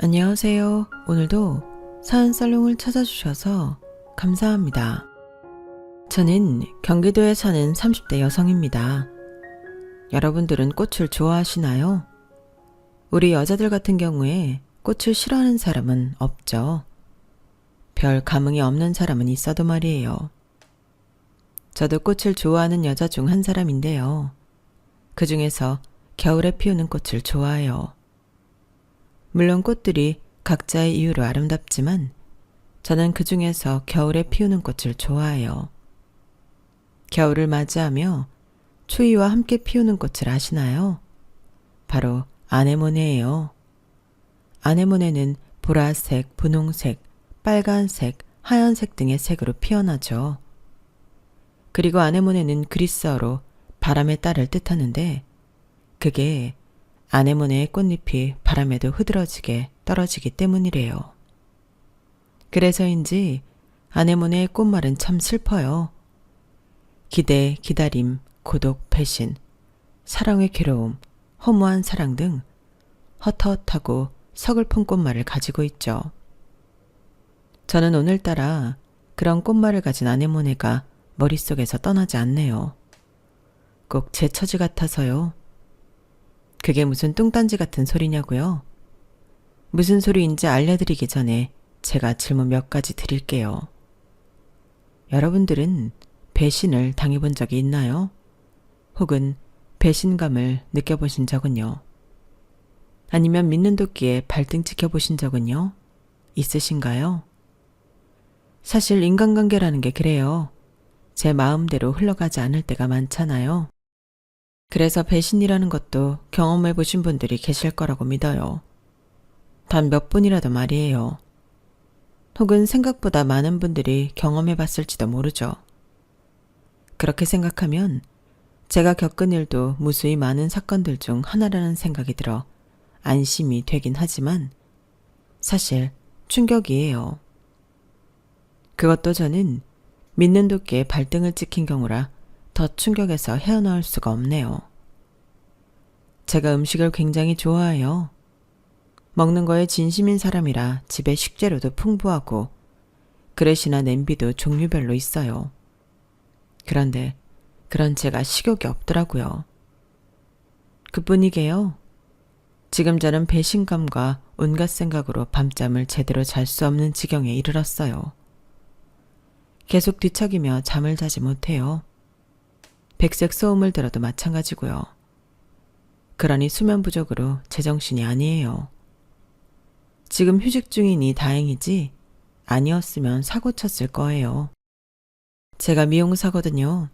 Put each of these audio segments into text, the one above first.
안녕하세요. 오늘도 사연살롱을 찾아주셔서 감사합니다. 저는 경기도에 사는 30대 여성입니다. 여러분들은 꽃을 좋아하시나요? 우리 여자들 같은 경우에 꽃을 싫어하는 사람은 없죠. 별 감흥이 없는 사람은 있어도 말이에요. 저도 꽃을 좋아하는 여자 중 한 사람인데요. 그 중에서 겨울에 피우는 꽃을 좋아해요. 물론 꽃들이 각자의 이유로 아름답지만 저는 그 중에서 겨울에 피우는 꽃을 좋아해요. 겨울을 맞이하며 추위와 함께 피우는 꽃을 아시나요? 바로 아네모네예요. 아네모네는 보라색, 분홍색, 빨간색, 하얀색 등의 색으로 피어나죠. 그리고 아네모네는 그리스어로 바람의 딸을 뜻하는데 그게 아네모네의 꽃잎이 바람에도 흐드러지게 떨어지기 때문이래요. 그래서인지 아네모네의 꽃말은 참 슬퍼요. 기대, 기다림, 고독, 배신, 사랑의 괴로움, 허무한 사랑 등 헛헛하고 서글픈 꽃말을 가지고 있죠. 저는 오늘따라 그런 꽃말을 가진 아네모네가 머릿속에서 떠나지 않네요. 꼭 제 처지 같아서요. 그게 무슨 뚱딴지 같은 소리냐고요? 무슨 소리인지 알려드리기 전에 제가 질문 몇 가지 드릴게요. 여러분들은 배신을 당해본 적이 있나요? 혹은 배신감을 느껴보신 적은요? 아니면 믿는 도끼에 발등 찍혀보신 적은요? 있으신가요? 사실 인간관계라는 게 그래요. 제 마음대로 흘러가지 않을 때가 많잖아요. 그래서 배신이라는 것도 경험해 보신 분들이 계실 거라고 믿어요. 단 몇 분이라도 말이에요. 혹은 생각보다 많은 분들이 경험해 봤을지도 모르죠. 그렇게 생각하면 제가 겪은 일도 무수히 많은 사건들 중 하나라는 생각이 들어 안심이 되긴 하지만 사실 충격이에요. 그것도 저는 믿는 도끼에 발등을 찍힌 경우라 더 충격에서 헤어나올 수가 없네요. 제가 음식을 굉장히 좋아해요. 먹는 거에 진심인 사람이라 집에 식재료도 풍부하고 그릇이나 냄비도 종류별로 있어요. 그런데 그런 제가 식욕이 없더라고요. 그뿐이게요. 지금 저는 배신감과 온갖 생각으로 밤잠을 제대로 잘 수 없는 지경에 이르렀어요. 계속 뒤척이며 잠을 자지 못해요. 백색 소음을 들어도 마찬가지고요. 그러니 수면 부족으로 제정신이 아니에요. 지금 휴직 중이니 다행이지 아니었으면 사고 쳤을 거예요. 제가 미용사거든요.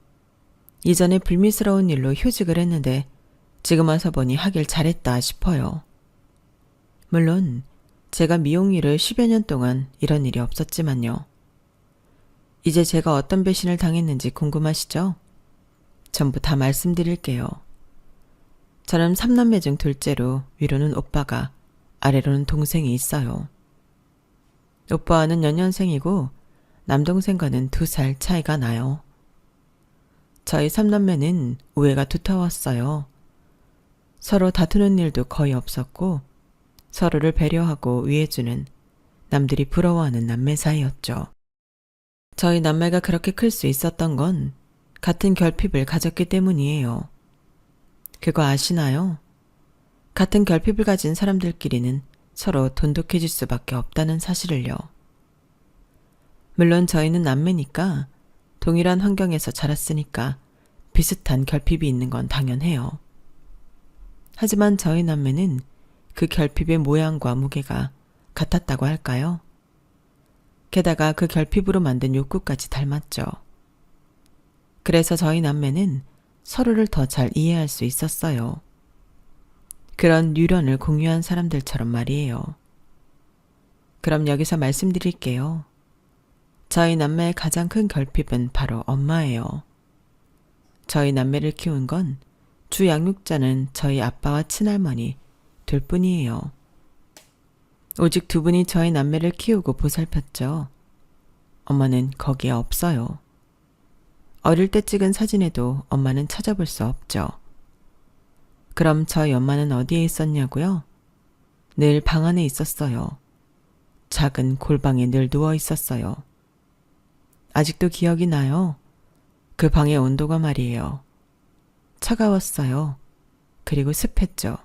이전에 불미스러운 일로 휴직을 했는데 지금 와서 보니 하길 잘했다 싶어요. 물론 제가 미용일을 10여 년 동안 이런 일이 없었지만요. 이제 제가 어떤 배신을 당했는지 궁금하시죠? 전부 다 말씀드릴게요. 저는 3남매 중 둘째로 위로는 오빠가, 아래로는 동생이 있어요. 오빠와는 연년생이고 남동생과는 2살 차이가 나요. 저희 3남매는 우애가 두터웠어요. 서로 다투는 일도 거의 없었고 서로를 배려하고 위해주는 남들이 부러워하는 남매 사이였죠. 저희 남매가 그렇게 클 수 있었던 건 같은 결핍을 가졌기 때문이에요. 그거 아시나요? 같은 결핍을 가진 사람들끼리는 서로 돈독해질 수밖에 없다는 사실을요. 물론 저희는 남매니까 동일한 환경에서 자랐으니까 비슷한 결핍이 있는 건 당연해요. 하지만 저희 남매는 그 결핍의 모양과 무게가 같았다고 할까요? 게다가 그 결핍으로 만든 욕구까지 닮았죠. 그래서 저희 남매는 서로를 더 잘 이해할 수 있었어요. 그런 유련을 공유한 사람들처럼 말이에요. 그럼 여기서 말씀드릴게요. 저희 남매의 가장 큰 결핍은 바로 엄마예요. 저희 남매를 키운 건 주 양육자는 저희 아빠와 친할머니 둘 뿐이에요. 오직 2분이 저희 남매를 키우고 보살폈죠. 엄마는 거기에 없어요. 어릴 때 찍은 사진에도 엄마는 찾아볼 수 없죠. 그럼 저희 엄마는 어디에 있었냐고요? 늘 방 안에 있었어요. 작은 골방에 늘 누워 있었어요. 아직도 기억이 나요. 그 방의 온도가 말이에요. 차가웠어요. 그리고 습했죠.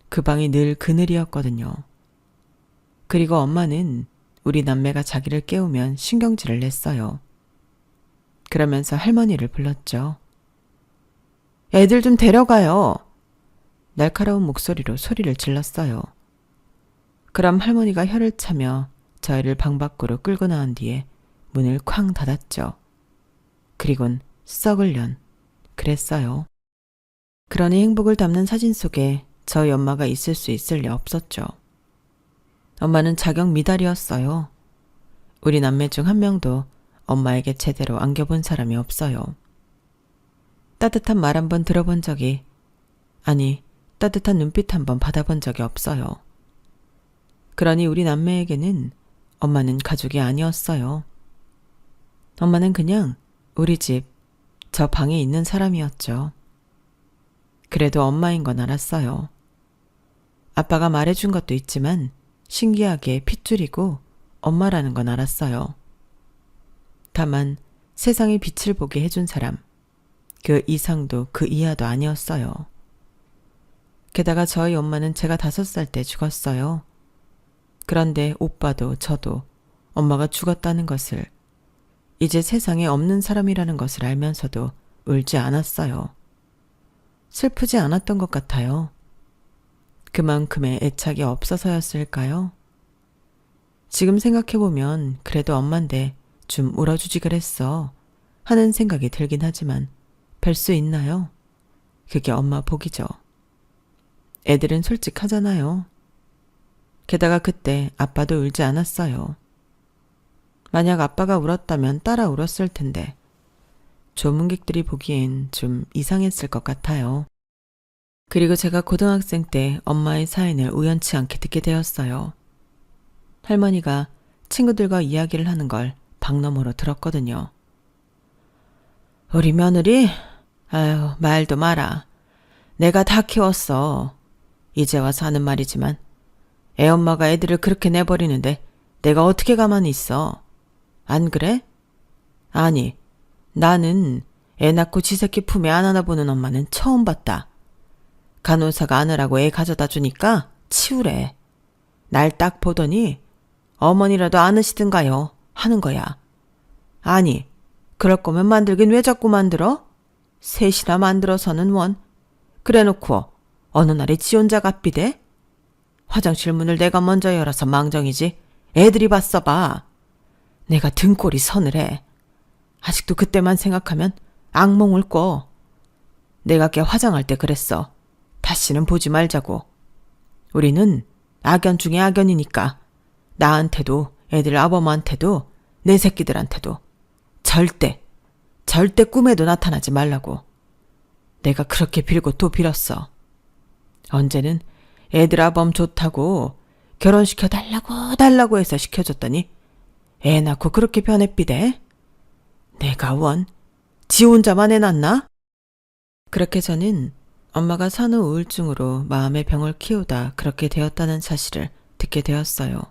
그 방이 늘 그늘이었거든요. 그리고 엄마는 우리 남매가 자기를 깨우면 신경질을 냈어요. 그러면서 할머니를 불렀죠. 애들 좀 데려가요. 날카로운 목소리로 소리를 질렀어요. 그럼 할머니가 혀를 차며 저희를 방 밖으로 끌고 나온 뒤에 문을 쾅 닫았죠. 그리곤 썩을 년 그랬어요. 그러니 행복을 담는 사진 속에 저희 엄마가 있을 수 있을 리 없었죠. 엄마는 자격 미달이었어요. 우리 남매 중 한 명도 엄마에게 제대로 안겨본 사람이 없어요. 따뜻한 말 한 번 들어본 적이, 아니 따뜻한 눈빛 한 번 받아본 적이 없어요. 그러니 우리 남매에게는 엄마는 가족이 아니었어요. 엄마는 그냥 우리 집, 저 방에 있는 사람이었죠. 그래도 엄마인 건 알았어요. 아빠가 말해준 것도 있지만 신기하게 핏줄이고 엄마라는 건 알았어요. 다만 세상의 빛을 보게 해준 사람, 그 이상도 그 이하도 아니었어요. 게다가 저희 엄마는 제가 5살 때 죽었어요. 그런데 오빠도 저도 엄마가 죽었다는 것을, 이제 세상에 없는 사람이라는 것을 알면서도 울지 않았어요. 슬프지 않았던 것 같아요. 그만큼의 애착이 없어서였을까요? 지금 생각해보면 그래도 엄만데 좀 울어주지 그랬어 하는 생각이 들긴 하지만 별 수 있나요? 그게 엄마 복이죠. 애들은 솔직하잖아요. 게다가 그때 아빠도 울지 않았어요. 만약 아빠가 울었다면 따라 울었을 텐데 조문객들이 보기엔 좀 이상했을 것 같아요. 그리고 제가 고등학생 때 엄마의 사연을 우연치 않게 듣게 되었어요. 할머니가 친구들과 이야기를 하는 걸 방 너머로 들었거든요. 우리 며느리? 아유, 말도 마라. 내가 다 키웠어. 이제 와서 하는 말이지만 애엄마가 애들을 그렇게 내버리는데 내가 어떻게 가만히 있어? 안 그래? 아니, 나는 애 낳고 지 새끼 품에 안 안아보는 엄마는 처음 봤다. 간호사가 안으라고 애 가져다 주니까 치우래. 날 딱 보더니 어머니라도 안으시든가요 하는 거야. 아니, 그럴 거면 만들긴 왜 자꾸 만들어? 셋이나 만들어서는 원. 그래놓고 어느 날에 지 혼자 갓비대? 화장실 문을 내가 먼저 열어서 망정이지. 애들이 봤어 봐. 내가 등골이 서늘해. 아직도 그때만 생각하면 악몽을 꿔. 내가 걔 화장할 때 그랬어. 다시는 보지 말자고. 우리는 악연 중에 악연이니까 나한테도 애들 아범한테도 내 새끼들한테도 절대 꿈에도 나타나지 말라고. 내가 그렇게 빌고 또 빌었어. 언제는 애들 아범 좋다고 결혼시켜 달라고 해서 시켜줬더니 애 낳고 그렇게 변해삐대? 내가 지 혼자만 애 낳나? 그렇게 저는 엄마가 산후 우울증으로 마음의 병을 키우다 그렇게 되었다는 사실을 듣게 되었어요.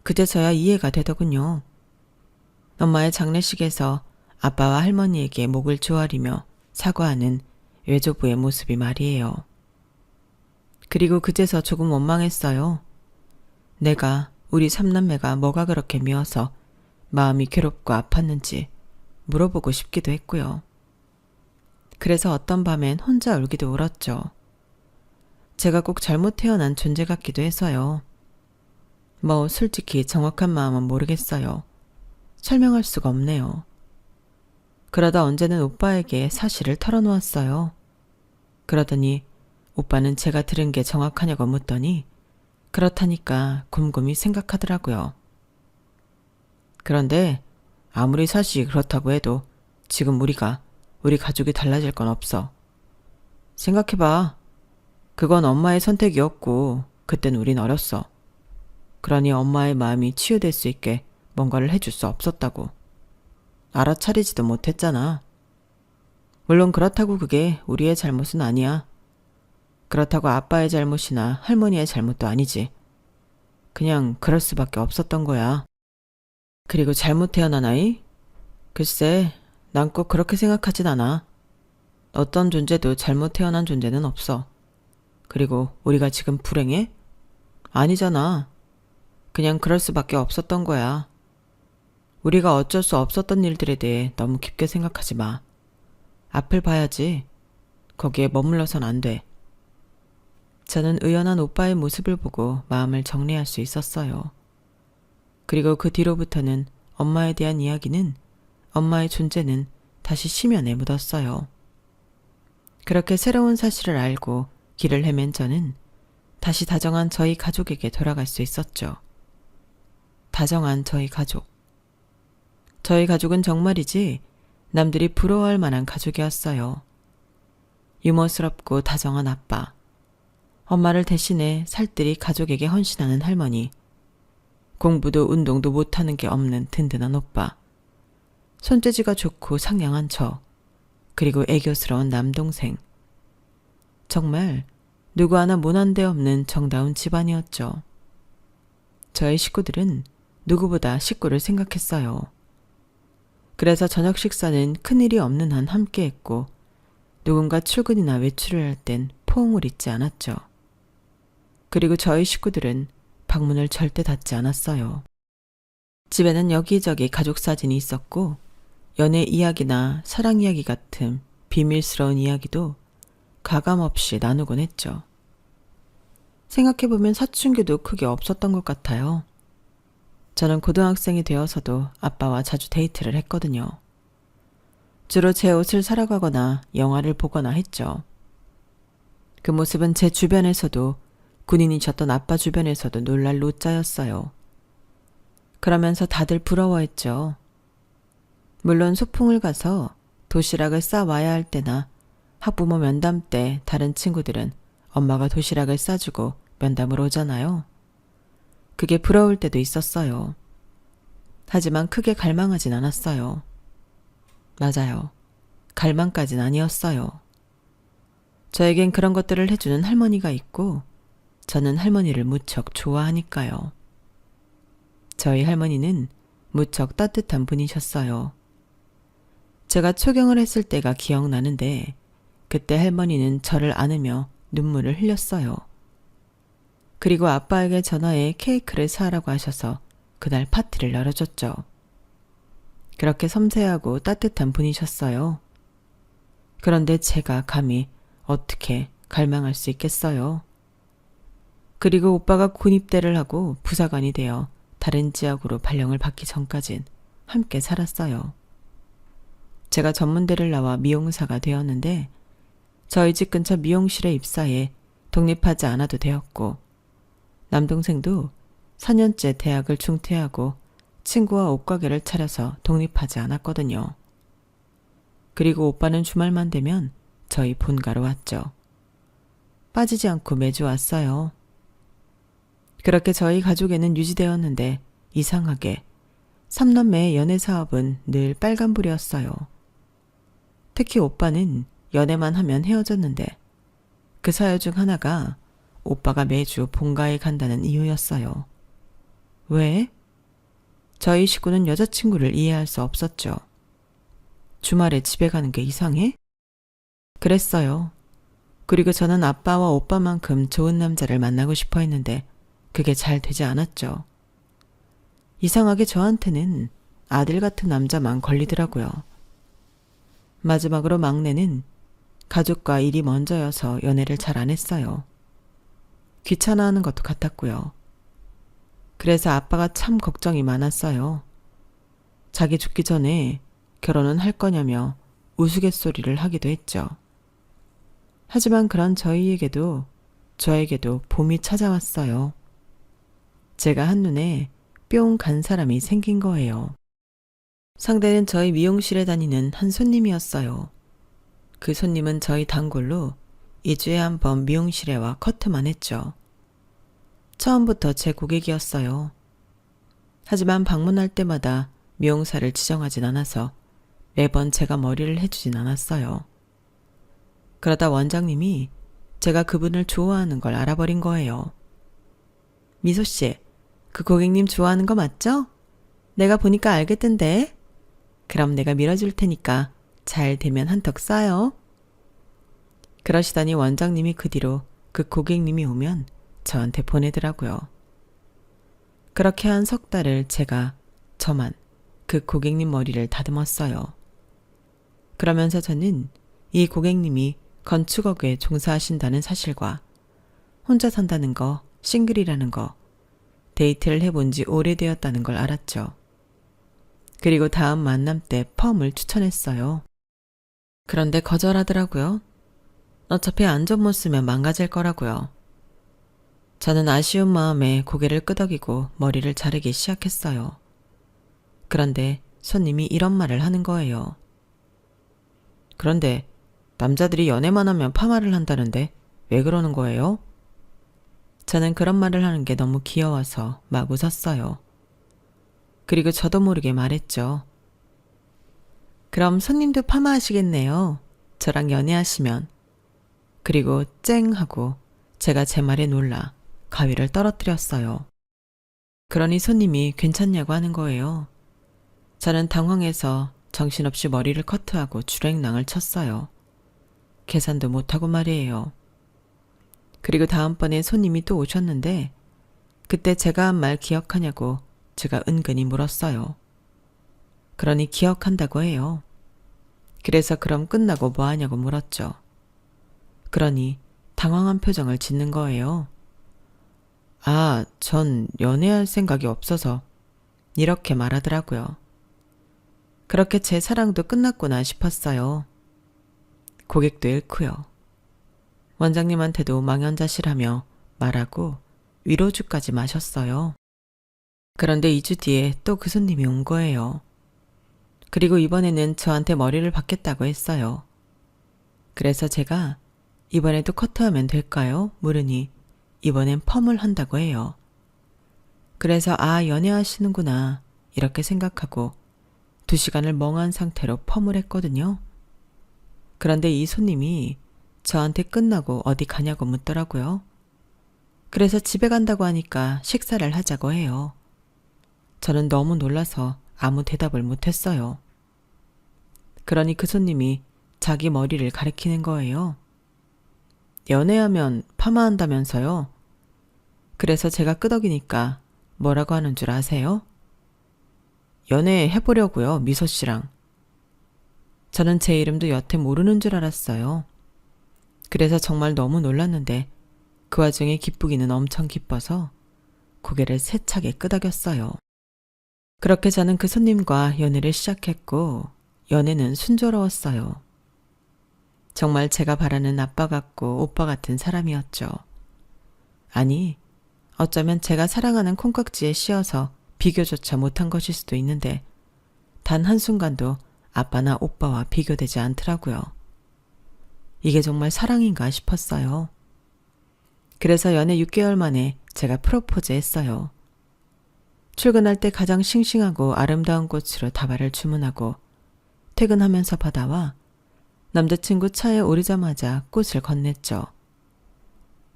그제서야 이해가 되더군요. 엄마의 장례식에서 아빠와 할머니에게 목을 조아리며 사과하는 외조부의 모습이 말이에요. 그리고 그제서 조금 원망했어요. 내가 우리 삼남매가 뭐가 그렇게 미워서 마음이 괴롭고 아팠는지 물어보고 싶기도 했고요. 그래서 어떤 밤엔 혼자 울기도 울었죠. 제가 꼭 잘못 태어난 존재 같기도 해서요. 뭐 솔직히 정확한 마음은 모르겠어요. 설명할 수가 없네요. 그러다 언제는 오빠에게 사실을 털어놓았어요. 그러더니 오빠는 제가 들은 게 정확하냐고 묻더니 그렇다니까 곰곰이 생각하더라고요. 그런데 아무리 사실이 그렇다고 해도 지금 우리 가족이 달라질 건 없어. 생각해봐. 그건 엄마의 선택이었고 그땐 우린 어렸어. 그러니 엄마의 마음이 치유될 수 있게 뭔가를 해줄 수 없었다고. 알아차리지도 못했잖아. 물론 그렇다고 그게 우리의 잘못은 아니야. 그렇다고 아빠의 잘못이나 할머니의 잘못도 아니지. 그냥 그럴 수밖에 없었던 거야. 그리고 잘못 태어난 아이? 글쎄, 난 꼭 그렇게 생각하진 않아. 어떤 존재도 잘못 태어난 존재는 없어. 그리고 우리가 지금 불행해? 아니잖아. 그냥 그럴 수밖에 없었던 거야. 우리가 어쩔 수 없었던 일들에 대해 너무 깊게 생각하지 마. 앞을 봐야지. 거기에 머물러선 안 돼. 저는 의연한 오빠의 모습을 보고 마음을 정리할 수 있었어요. 그리고 그 뒤로부터는 엄마에 대한 이야기는, 엄마의 존재는 다시 심연에 묻었어요. 그렇게 새로운 사실을 알고 길을 헤맨 저는 다시 다정한 저희 가족에게 돌아갈 수 있었죠. 다정한 저희 가족. 저희 가족은 정말이지 남들이 부러워할 만한 가족이었어요. 유머스럽고 다정한 아빠, 엄마를 대신해 살뜰히 가족에게 헌신하는 할머니, 공부도 운동도 못하는 게 없는 든든한 오빠, 손재주가 좋고 상냥한 저, 그리고 애교스러운 남동생. 정말 누구 하나 모난 데 없는 정다운 집안이었죠. 저희 식구들은 누구보다 식구를 생각했어요. 그래서 저녁 식사는 큰일이 없는 한 함께 했고, 누군가 출근이나 외출을 할 땐 포옹을 잊지 않았죠. 그리고 저희 식구들은 방문을 절대 닫지 않았어요. 집에는 여기저기 가족 사진이 있었고, 연애 이야기나 사랑 이야기 같은 비밀스러운 이야기도 가감없이 나누곤 했죠. 생각해보면 사춘기도 크게 없었던 것 같아요. 저는 고등학생이 되어서도 아빠와 자주 데이트를 했거든요. 주로 제 옷을 사러 가거나 영화를 보거나 했죠. 그 모습은 제 주변에서도, 군인이셨던 아빠 주변에서도 놀랄 노짜였어요. 그러면서 다들 부러워했죠. 물론 소풍을 가서 도시락을 싸와야 할 때나 학부모 면담 때 다른 친구들은 엄마가 도시락을 싸주고 면담을 오잖아요. 그게 부러울 때도 있었어요. 하지만 크게 갈망하진 않았어요. 맞아요. 갈망까진 아니었어요. 저에겐 그런 것들을 해주는 할머니가 있고, 저는 할머니를 무척 좋아하니까요. 저희 할머니는 무척 따뜻한 분이셨어요. 제가 초경을 했을 때가 기억나는데, 그때 할머니는 저를 안으며 눈물을 흘렸어요. 그리고 아빠에게 전화해 케이크를 사라고 하셔서 그날 파티를 열어줬죠. 그렇게 섬세하고 따뜻한 분이셨어요. 그런데 제가 감히 어떻게 갈망할 수 있겠어요? 그리고 오빠가 군입대를 하고 부사관이 되어 다른 지역으로 발령을 받기 전까진 함께 살았어요. 제가 전문대를 나와 미용사가 되었는데 저희 집 근처 미용실에 입사해 독립하지 않아도 되었고, 남동생도 4년째 대학을 중퇴하고 친구와 옷가게를 차려서 독립하지 않았거든요. 그리고 오빠는 주말만 되면 저희 본가로 왔죠. 빠지지 않고 매주 왔어요. 그렇게 저희 가족에는 유지되었는데 이상하게 3남매의 연애 사업은 늘 빨간불이었어요. 특히 오빠는 연애만 하면 헤어졌는데 그 사유 중 하나가 오빠가 매주 본가에 간다는 이유였어요. 왜? 저희 식구는 여자친구를 이해할 수 없었죠. 주말에 집에 가는 게 이상해? 그랬어요. 그리고 저는 아빠와 오빠만큼 좋은 남자를 만나고 싶어 했는데 그게 잘 되지 않았죠. 이상하게 저한테는 아들 같은 남자만 걸리더라고요. 마지막으로 막내는 가족과 일이 먼저여서 연애를 잘 안 했어요. 귀찮아하는 것도 같았고요. 그래서 아빠가 참 걱정이 많았어요. 자기 죽기 전에 결혼은 할 거냐며 우스갯소리를 하기도 했죠. 하지만 그런 저희에게도 저에게도 봄이 찾아왔어요. 제가 한눈에 뿅 간 사람이 생긴 거예요. 상대는 저희 미용실에 다니는 한 손님이었어요. 그 손님은 저희 단골로 2주에 한 번 미용실에 와 커트만 했죠. 처음부터 제 고객이었어요. 하지만 방문할 때마다 미용사를 지정하진 않아서 매번 제가 머리를 해주진 않았어요. 그러다 원장님이 제가 그분을 좋아하는 걸 알아버린 거예요. 미소 씨, 그 고객님 좋아하는 거 맞죠? 내가 보니까 알겠던데. 그럼 내가 밀어줄 테니까 잘 되면 한턱 쏴요. 그러시더니 원장님이 그 뒤로 그 고객님이 오면 저한테 보내더라고요. 그렇게 한 석 달을 저만 그 고객님 머리를 다듬었어요. 그러면서 저는 이 고객님이 건축업에 종사하신다는 사실과 혼자 산다는 거, 싱글이라는 거, 데이트를 해본 지 오래되었다는 걸 알았죠. 그리고 다음 만남 때 펌을 추천했어요. 그런데 거절하더라고요. 어차피 안전 못 쓰면 망가질 거라고요. 저는 아쉬운 마음에 고개를 끄덕이고 머리를 자르기 시작했어요. 그런데 손님이 이런 말을 하는 거예요. 그런데 남자들이 연애만 하면 파마를 한다는데 왜 그러는 거예요? 저는 그런 말을 하는 게 너무 귀여워서 막 웃었어요. 그리고 저도 모르게 말했죠. 그럼 손님도 파마하시겠네요. 저랑 연애하시면. 그리고 쨍 하고 제가 제 말에 놀라 가위를 떨어뜨렸어요. 그러니 손님이 괜찮냐고 하는 거예요. 저는 당황해서 정신없이 머리를 커트하고 주랭랑을 쳤어요. 계산도 못하고 말이에요. 그리고 다음번에 손님이 또 오셨는데 그때 제가 한 말 기억하냐고 제가 은근히 물었어요. 그러니 기억한다고 해요. 그래서 그럼 끝나고 뭐 하냐고 물었죠. 그러니 당황한 표정을 짓는 거예요. 아, 전 연애할 생각이 없어서 이렇게 말하더라고요. 그렇게 제 사랑도 끝났구나 싶었어요. 고객도 잃고요. 원장님한테도 망연자실하며 말하고 위로주까지 마셨어요. 그런데 2주 뒤에 또 그 손님이 온 거예요. 그리고 이번에는 저한테 머리를 박겠다고 했어요. 그래서 제가 이번에도 커트하면 될까요? 물으니 이번엔 펌을 한다고 해요. 그래서 연애하시는구나 이렇게 생각하고 2시간을 멍한 상태로 펌을 했거든요. 그런데 이 손님이 저한테 끝나고 어디 가냐고 묻더라고요. 그래서 집에 간다고 하니까 식사를 하자고 해요. 저는 너무 놀라서 아무 대답을 못했어요. 그러니 그 손님이 자기 머리를 가리키는 거예요. 연애하면 파마한다면서요? 그래서 제가 끄덕이니까 뭐라고 하는 줄 아세요? 연애해보려고요, 미소 씨랑. 저는 제 이름도 여태 모르는 줄 알았어요. 그래서 정말 너무 놀랐는데 그 와중에 기쁘기는 엄청 기뻐서 고개를 세차게 끄덕였어요. 그렇게 저는 그 손님과 연애를 시작했고 연애는 순조로웠어요. 정말 제가 바라는 아빠 같고 오빠 같은 사람이었죠. 아니, 어쩌면 제가 사랑하는 콩깍지에 씌어서 비교조차 못한 것일 수도 있는데 단 한순간도 아빠나 오빠와 비교되지 않더라고요. 이게 정말 사랑인가 싶었어요. 그래서 연애 6개월 만에 제가 프로포즈 했어요. 출근할 때 가장 싱싱하고 아름다운 꽃으로 다발을 주문하고 퇴근하면서 받아와 남자친구 차에 오르자마자 꽃을 건넸죠.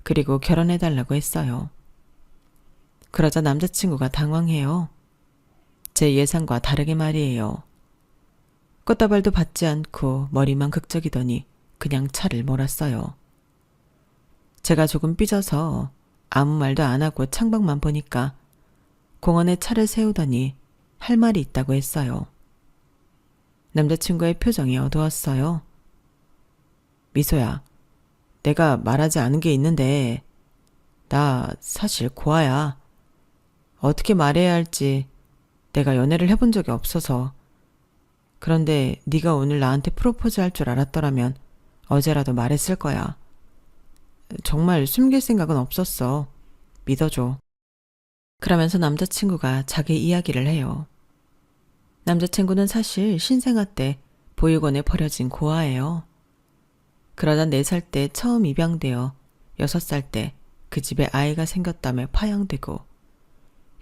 그리고 결혼해달라고 했어요. 그러자 남자친구가 당황해요. 제 예상과 다르게 말이에요. 꽃다발도 받지 않고 머리만 극적이더니 그냥 차를 몰았어요. 제가 조금 삐져서 아무 말도 안 하고 창밖만 보니까 공원에 차를 세우더니 할 말이 있다고 했어요. 남자친구의 표정이 어두웠어요. 미소야, 내가 말하지 않은 게 있는데 나 사실 고아야. 어떻게 말해야 할지 내가 연애를 해본 적이 없어서. 그런데 네가 오늘 나한테 프로포즈 할 줄 알았더라면 어제라도 말했을 거야. 정말 숨길 생각은 없었어. 믿어줘. 그러면서 남자친구가 자기 이야기를 해요. 남자친구는 사실 신생아 때 보육원에 버려진 고아예요. 그러다 4살 때 처음 입양되어 6살 때 그 집에 아이가 생겼다며 파양되고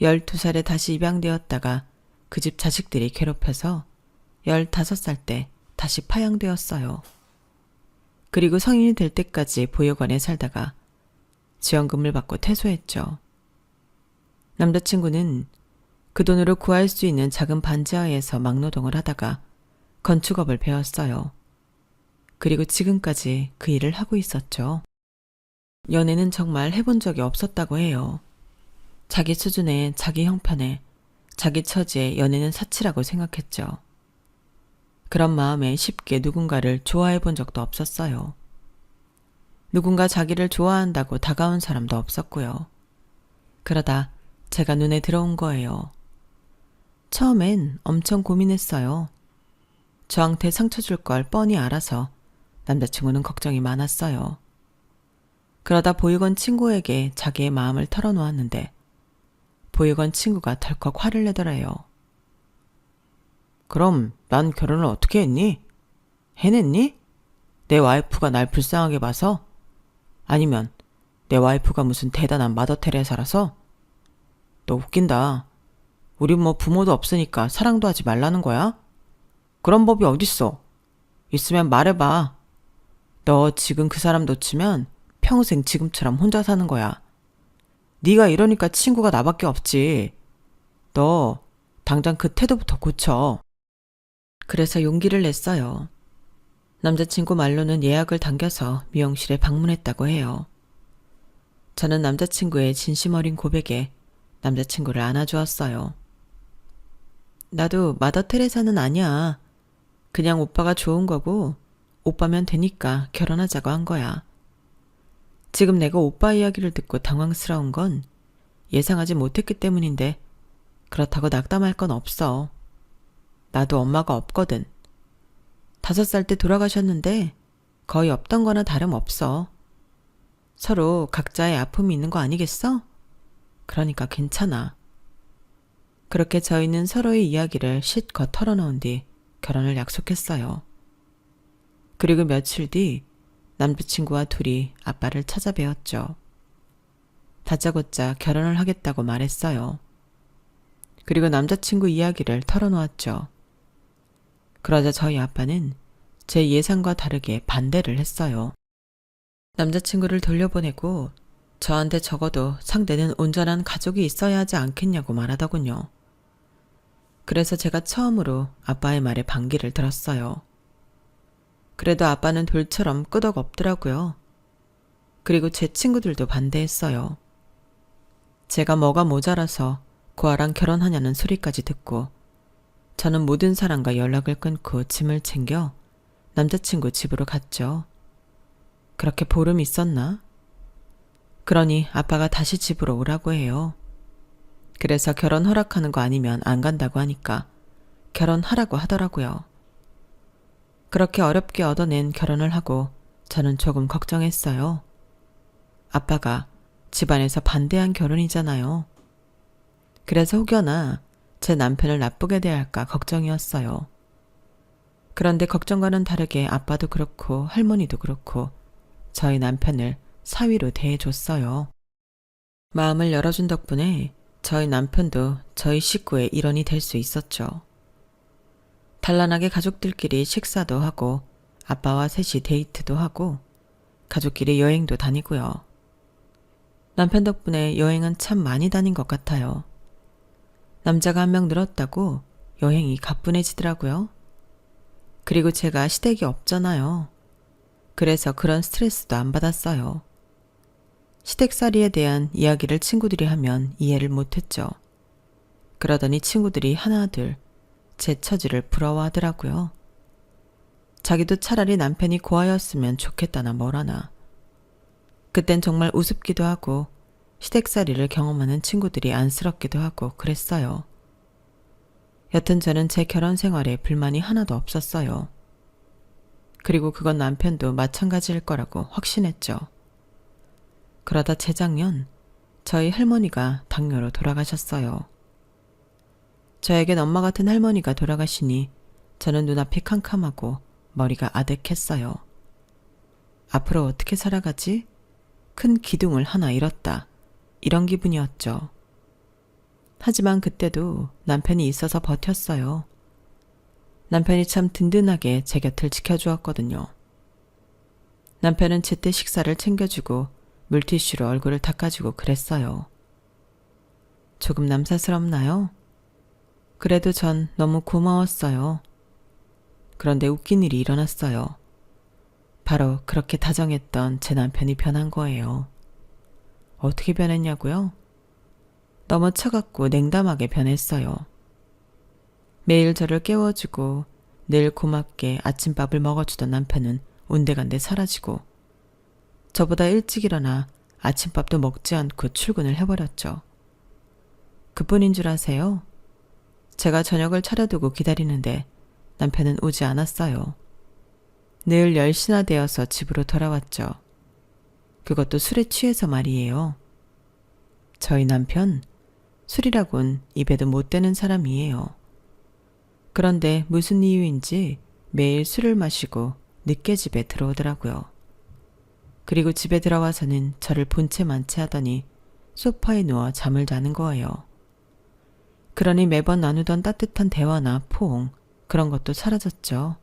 12살에 다시 입양되었다가 그 집 자식들이 괴롭혀서 15살 때 다시 파양되었어요. 그리고 성인이 될 때까지 보육원에 살다가 지원금을 받고 퇴소했죠. 남자친구는 그 돈으로 구할 수 있는 작은 반지하에서 막노동을 하다가 건축업을 배웠어요. 그리고 지금까지 그 일을 하고 있었죠. 연애는 정말 해본 적이 없었다고 해요. 자기 수준에, 자기 형편에, 자기 처지에 연애는 사치라고 생각했죠. 그런 마음에 쉽게 누군가를 좋아해 본 적도 없었어요. 누군가 자기를 좋아한다고 다가온 사람도 없었고요. 그러다 제가 눈에 들어온 거예요. 처음엔 엄청 고민했어요. 저한테 상처 줄 걸 뻔히 알아서 남자친구는 걱정이 많았어요. 그러다 보육원 친구에게 자기의 마음을 털어놓았는데 보육원 친구가 덜컥 화를 내더래요. 그럼 난 결혼을 어떻게 했니? 해냈니? 내 와이프가 날 불쌍하게 봐서? 아니면 내 와이프가 무슨 대단한 마더 테레사라서? 너 웃긴다. 우린 뭐 부모도 없으니까 사랑도 하지 말라는 거야? 그런 법이 어딨어? 있으면 말해봐. 너 지금 그 사람 놓치면 평생 지금처럼 혼자 사는 거야. 네가 이러니까 친구가 나밖에 없지. 너 당장 그 태도부터 고쳐. 그래서 용기를 냈어요. 남자친구 말로는 예약을 당겨서 미용실에 방문했다고 해요. 저는 남자친구의 진심 어린 고백에 남자친구를 안아주었어요. 나도 마더 테레사는 아니야. 그냥 오빠가 좋은 거고 오빠면 되니까 결혼하자고 한 거야. 지금 내가 오빠 이야기를 듣고 당황스러운 건 예상하지 못했기 때문인데 그렇다고 낙담할 건 없어. 나도 엄마가 없거든. 5살 때 돌아가셨는데 거의 없던 거나 다름없어. 서로 각자의 아픔이 있는 거 아니겠어? 그러니까 괜찮아. 그렇게 저희는 서로의 이야기를 실컷 털어놓은 뒤 결혼을 약속했어요. 그리고 며칠 뒤 남자친구와 둘이 아빠를 찾아뵈었죠. 다짜고짜 결혼을 하겠다고 말했어요. 그리고 남자친구 이야기를 털어놓았죠. 그러자 저희 아빠는 제 예상과 다르게 반대를 했어요. 남자친구를 돌려보내고 저한테 적어도 상대는 온전한 가족이 있어야 하지 않겠냐고 말하더군요. 그래서 제가 처음으로 아빠의 말에 반기를 들었어요. 그래도 아빠는 돌처럼 끄덕없더라고요. 그리고 제 친구들도 반대했어요. 제가 뭐가 모자라서 고아랑 결혼하냐는 소리까지 듣고 저는 모든 사람과 연락을 끊고 짐을 챙겨 남자친구 집으로 갔죠. 그렇게 보름 있었나? 그러니 아빠가 다시 집으로 오라고 해요. 그래서 결혼 허락하는 거 아니면 안 간다고 하니까 결혼하라고 하더라고요. 그렇게 어렵게 얻어낸 결혼을 하고 저는 조금 걱정했어요. 아빠가 집안에서 반대한 결혼이잖아요. 그래서 혹여나 제 남편을 나쁘게 대할까 걱정이었어요. 그런데 걱정과는 다르게 아빠도 그렇고 할머니도 그렇고 저희 남편을 사위로 대해줬어요. 마음을 열어준 덕분에 저희 남편도 저희 식구의 일원이 될 수 있었죠. 단란하게 가족들끼리 식사도 하고 아빠와 셋이 데이트도 하고 가족끼리 여행도 다니고요. 남편 덕분에 여행은 참 많이 다닌 것 같아요. 남자가 한 명 늘었다고 여행이 가뿐해지더라고요. 그리고 제가 시댁이 없잖아요. 그래서 그런 스트레스도 안 받았어요. 시댁살이에 대한 이야기를 친구들이 하면 이해를 못했죠. 그러더니 친구들이 하나둘 제 처지를 부러워하더라고요. 자기도 차라리 남편이 고아였으면 좋겠다나 뭐라나. 그땐 정말 우습기도 하고 시댁살이를 경험하는 친구들이 안쓰럽기도 하고 그랬어요. 여튼 저는 제 결혼 생활에 불만이 하나도 없었어요. 그리고 그건 남편도 마찬가지일 거라고 확신했죠. 그러다 재작년 저희 할머니가 당뇨로 돌아가셨어요. 저에겐 엄마 같은 할머니가 돌아가시니 저는 눈앞이 캄캄하고 머리가 아득했어요. 앞으로 어떻게 살아가지? 큰 기둥을 하나 잃었다. 이런 기분이었죠. 하지만 그때도 남편이 있어서 버텼어요. 남편이 참 든든하게 제 곁을 지켜주었거든요. 남편은 제때 식사를 챙겨주고 물티슈로 얼굴을 닦아주고 그랬어요. 조금 남사스럽나요? 그래도 전 너무 고마웠어요. 그런데 웃긴 일이 일어났어요. 바로 그렇게 다정했던 제 남편이 변한 거예요. 어떻게 변했냐고요? 너무 차갑고 냉담하게 변했어요. 매일 저를 깨워주고 늘 고맙게 아침밥을 먹어주던 남편은 온데간데 사라지고 저보다 일찍 일어나 아침밥도 먹지 않고 출근을 해버렸죠. 그뿐인 줄 아세요? 제가 저녁을 차려두고 기다리는데 남편은 오지 않았어요. 늘 10시나 되어서 집으로 돌아왔죠. 그것도 술에 취해서 말이에요. 저희 남편, 술이라곤 입에도 못 대는 사람이에요. 그런데 무슨 이유인지 매일 술을 마시고 늦게 집에 들어오더라고요. 그리고 집에 들어와서는 저를 본체 만취하더니 소파에 누워 잠을 자는 거예요. 그러니 매번 나누던 따뜻한 대화나 포옹, 그런 것도 사라졌죠.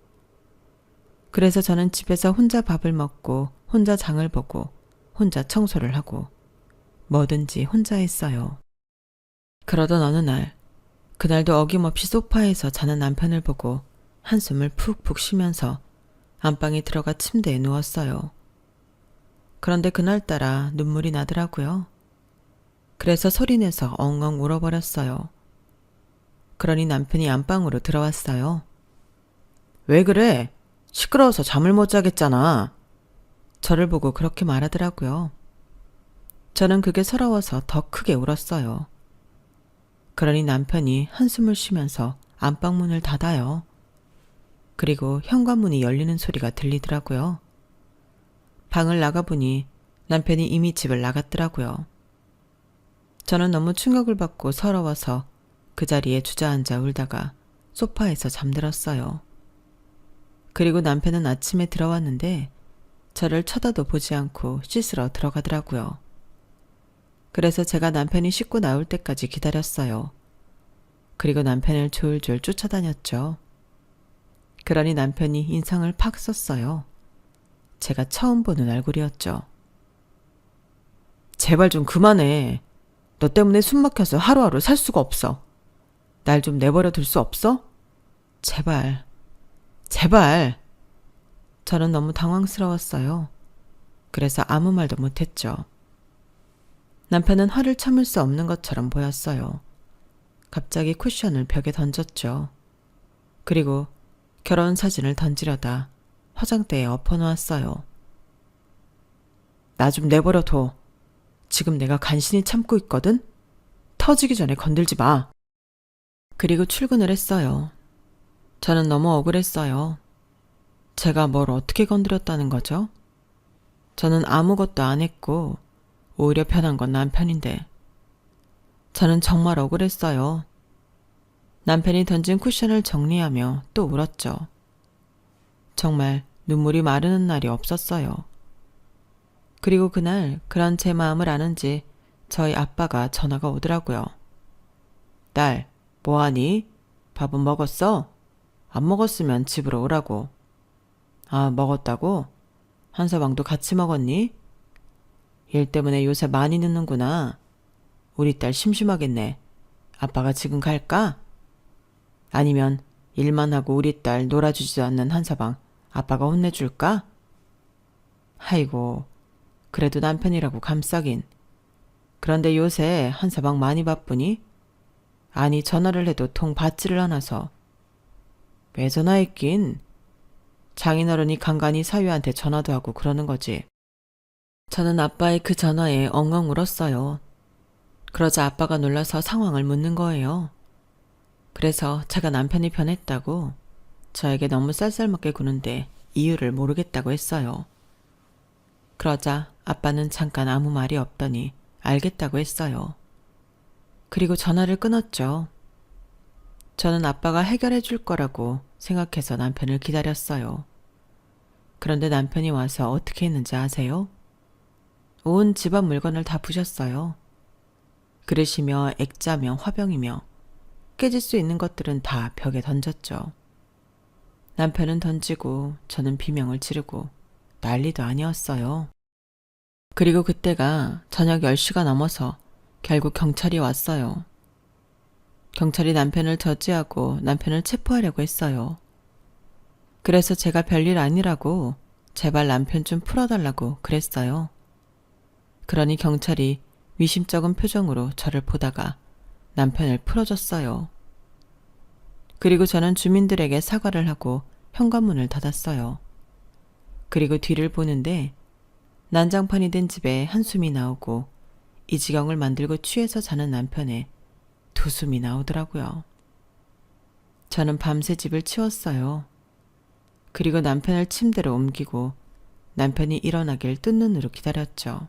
그래서 저는 집에서 혼자 밥을 먹고 혼자 장을 보고 혼자 청소를 하고 뭐든지 혼자 했어요. 그러던 어느 날, 그날도 어김없이 소파에서 자는 남편을 보고 한숨을 푹푹 쉬면서 안방에 들어가 침대에 누웠어요. 그런데 그날따라 눈물이 나더라고요. 그래서 소리내서 엉엉 울어버렸어요. 그러니 남편이 안방으로 들어왔어요. 왜 그래? 시끄러워서 잠을 못 자겠잖아. 저를 보고 그렇게 말하더라고요. 저는 그게 서러워서 더 크게 울었어요. 그러니 남편이 한숨을 쉬면서 안방문을 닫아요. 그리고 현관문이 열리는 소리가 들리더라고요. 방을 나가보니 남편이 이미 집을 나갔더라고요. 저는 너무 충격을 받고 서러워서 그 자리에 주저앉아 울다가 소파에서 잠들었어요. 그리고 남편은 아침에 들어왔는데 저를 쳐다도 보지 않고 씻으러 들어가더라고요. 그래서 제가 남편이 씻고 나올 때까지 기다렸어요. 그리고 남편을 졸졸 쫓아다녔죠. 그러니 남편이 인상을 팍 썼어요. 제가 처음 보는 얼굴이었죠. 제발 좀 그만해. 너 때문에 숨 막혀서 하루하루 살 수가 없어. 날 좀 내버려 둘 수 없어? 제발. 제발. 저는 너무 당황스러웠어요. 그래서 아무 말도 못했죠. 남편은 화를 참을 수 없는 것처럼 보였어요. 갑자기 쿠션을 벽에 던졌죠. 그리고 결혼 사진을 던지려다 화장대에 엎어놓았어요. 나 좀 내버려 둬. 지금 내가 간신히 참고 있거든? 터지기 전에 건들지 마. 그리고 출근을 했어요. 저는 너무 억울했어요. 제가 뭘 어떻게 건드렸다는 거죠? 저는 아무것도 안 했고 오히려 편한 건 남편인데. 저는 정말 억울했어요. 남편이 던진 쿠션을 정리하며 또 울었죠. 정말 눈물이 마르는 날이 없었어요. 그리고 그날 그런 제 마음을 아는지 저희 아빠가 전화가 오더라고요. 딸, 뭐하니? 밥은 먹었어? 안 먹었으면 집으로 오라고. 아, 먹었다고? 한서방도 같이 먹었니? 일 때문에 요새 많이 늦는구나. 우리 딸 심심하겠네. 아빠가 지금 갈까? 아니면 일만 하고 우리 딸 놀아주지도 않는 한서방 아빠가 혼내줄까? 아이고, 그래도 남편이라고 감싸긴. 그런데 요새 한서방 많이 바쁘니? 아니, 전화를 해도 통 받지를 않아서. 왜 전화했긴? 장인어른이 간간히 사위한테 전화도 하고 그러는 거지. 저는 아빠의 그 전화에 엉엉 울었어요. 그러자 아빠가 놀라서 상황을 묻는 거예요. 그래서 제가 남편이 변했다고 저에게 너무 쌀쌀맞게 구는데 이유를 모르겠다고 했어요. 그러자 아빠는 잠깐 아무 말이 없더니 알겠다고 했어요. 그리고 전화를 끊었죠. 저는 아빠가 해결해 줄 거라고 생각해서 남편을 기다렸어요. 그런데 남편이 와서 어떻게 했는지 아세요? 온 집안 물건을 다 부셨어요. 그릇이며 액자며 화병이며 깨질 수 있는 것들은 다 벽에 던졌죠. 남편은 던지고 저는 비명을 지르고 난리도 아니었어요. 그리고 그때가 저녁 10시가 넘어서 결국 경찰이 왔어요. 경찰이 남편을 저지하고 남편을 체포하려고 했어요. 그래서 제가 별일 아니라고 제발 남편 좀 풀어달라고 그랬어요. 그러니 경찰이 미심쩍은 표정으로 저를 보다가 남편을 풀어줬어요. 그리고 저는 주민들에게 사과를 하고 현관문을 닫았어요. 그리고 뒤를 보는데 난장판이 된 집에 한숨이 나오고 이 지경을 만들고 취해서 자는 남편의 두 숨이 나오더라고요. 저는 밤새 집을 치웠어요. 그리고 남편을 침대로 옮기고 남편이 일어나길 뜬 눈으로 기다렸죠.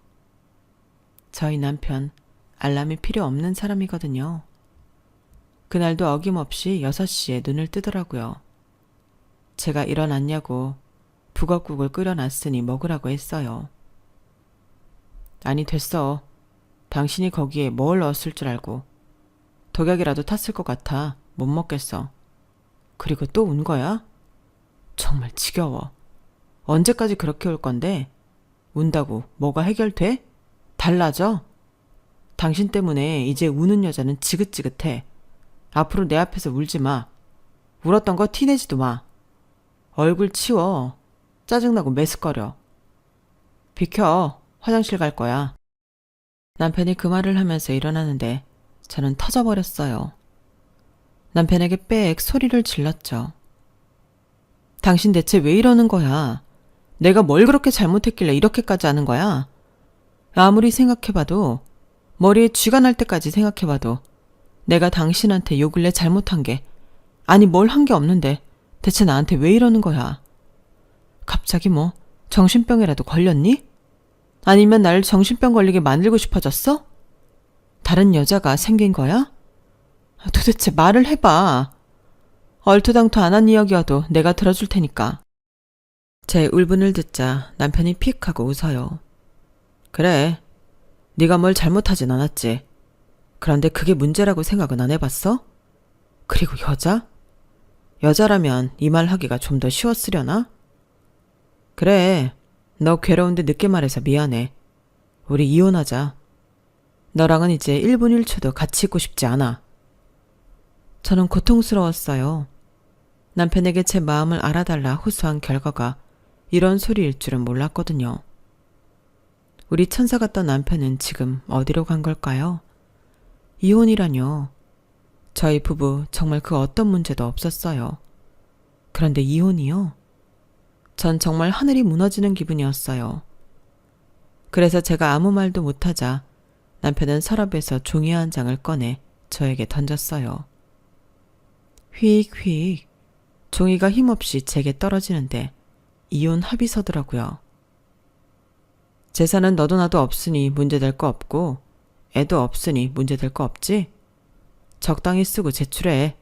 저희 남편 알람이 필요 없는 사람이거든요. 그날도 어김없이 6시에 눈을 뜨더라고요. 제가 일어났냐고 북엇국을 끓여놨으니 먹으라고 했어요. 아니 됐어. 당신이 거기에 뭘 넣었을 줄 알고. 독약이라도 탔을 것 같아. 못 먹겠어. 그리고 또 운 거야? 정말 지겨워. 언제까지 그렇게 울 건데? 운다고 뭐가 해결돼? 달라져? 당신 때문에 이제 우는 여자는 지긋지긋해. 앞으로 내 앞에서 울지 마. 울었던 거 티내지도 마. 얼굴 치워. 짜증나고 메스꺼려. 비켜. 화장실 갈 거야. 남편이 그 말을 하면서 일어나는데 저는 터져버렸어요. 남편에게 빽 소리를 질렀죠. 당신 대체 왜 이러는 거야? 내가 뭘 그렇게 잘못했길래 이렇게까지 하는 거야? 아무리 생각해봐도, 머리에 쥐가 날 때까지 생각해봐도 내가 당신한테 요 근래 잘못한 게, 아니 뭘 한 게 없는데 대체 나한테 왜 이러는 거야? 갑자기 뭐 정신병이라도 걸렸니? 아니면 나를 정신병 걸리게 만들고 싶어졌어? 다른 여자가 생긴 거야? 도대체 말을 해봐. 얼토당토 안 한 이야기여도 내가 들어줄 테니까. 제 울분을 듣자 남편이 픽 하고 웃어요. 그래, 네가 뭘 잘못하진 않았지. 그런데 그게 문제라고 생각은 안 해봤어? 그리고 여자? 여자라면 이 말 하기가 좀 더 쉬웠으려나? 그래, 너 괴로운데 늦게 말해서 미안해. 우리 이혼하자. 너랑은 이제 1분 1초도 같이 있고 싶지 않아. 저는 고통스러웠어요. 남편에게 제 마음을 알아달라 호소한 결과가 이런 소리일 줄은 몰랐거든요. 우리 천사 같던 남편은 지금 어디로 간 걸까요? 이혼이라뇨. 저희 부부 정말 그 어떤 문제도 없었어요. 그런데 이혼이요? 전 정말 하늘이 무너지는 기분이었어요. 그래서 제가 아무 말도 못하자 남편은 서랍에서 종이 한 장을 꺼내 저에게 던졌어요. 휙휙 종이가 힘없이 제게 떨어지는데 이혼 합의서더라고요. 재산은 너도 나도 없으니 문제될 거 없고 애도 없으니 문제될 거 없지? 적당히 쓰고 제출해.